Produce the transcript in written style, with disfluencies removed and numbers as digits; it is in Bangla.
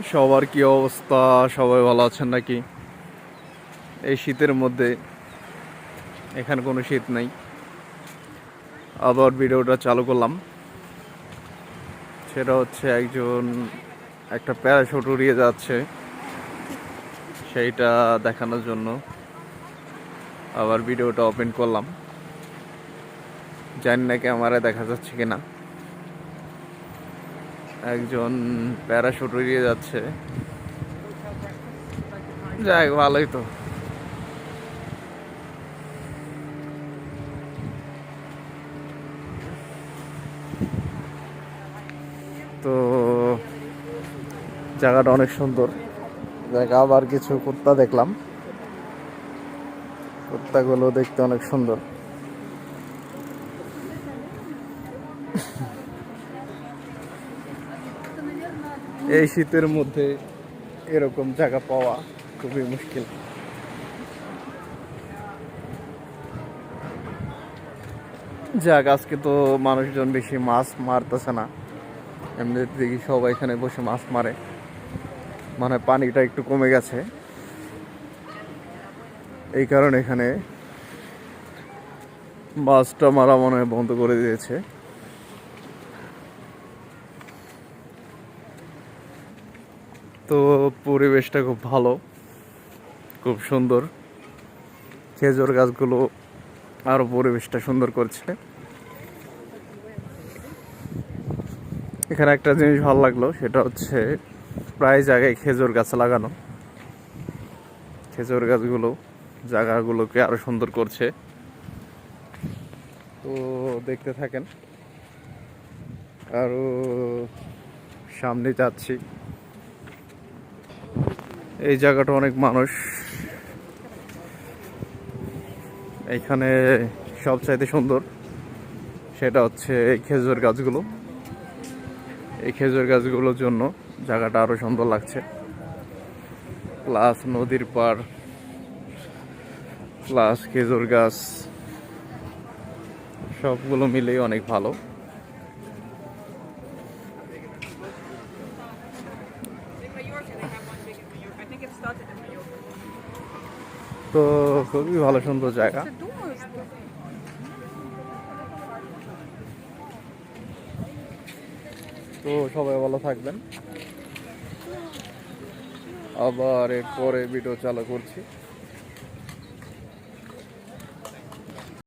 সবার কি অবস্থা? সবাই ভালো আছেন নাকি? এই শীতের মধ্যে এখানে কোনো শীত নাই। আবার ভিডিওটা চালু করলাম, সেটা হচ্ছে একটা প্যারাশুট উড়িয়ে যাচ্ছে, সেইটা দেখানোর জন্য আবার ভিডিওটা ওপেন করলাম। জানি না ক্যামেরায় দেখা যাচ্ছে কিনা। একজন প্যারাশুট উড়িয়ে যাচ্ছে, যাই ভালোই তো। তো জায়গাটা অনেক সুন্দর জায়গা। আবার কিছু কুত্তা দেখলাম, কুত্তাগুলো দেখতে অনেক সুন্দর। এই শীতের মধ্যে এরকম জায়গা পাওয়া খুবই মুশকিল। যাক, আজকে তো মানুষজন বেশি মাছ মারতেছে না, এমনিতে দেখি সবাই এখানে বসে মাছ মারে। মানে পানিটা একটু কমে গেছে, এই কারণে এখানে মাছটা মারা মনে হয় বন্ধ করে দিয়েছে। তো পরিবেশটা খুব ভালো, খুব সুন্দর। খেজুর গাছগুলো আরো পরিবেশটা সুন্দর করছে। এখানে একটা জিনিস ভালো লাগলো, সেটা হচ্ছে প্রায় জায়গায় খেজুর গাছ লাগানো। খেজুর গাছগুলো জায়গাগুলোকে আরো সুন্দর করছে। তো দেখতে থাকেন, আরো সামনে যাচ্ছি। এই জায়গাটা অনেক মানুষ। এইখানে সবচাইতে সুন্দর সেটা হচ্ছে এই খেজুর গাছগুলো। এই খেজুর গাছগুলোর জন্য জায়গাটা আরো সুন্দর লাগছে। প্লাস নদীর পাড়, প্লাস খেজুর গাছ, সবগুলো মিলেই অনেক ভালো। তো খুবই ভালো সুন্দর জায়গা। তো সবাই ভালো থাকবেন, আবার এরপরে ভিডিও চালু করছি।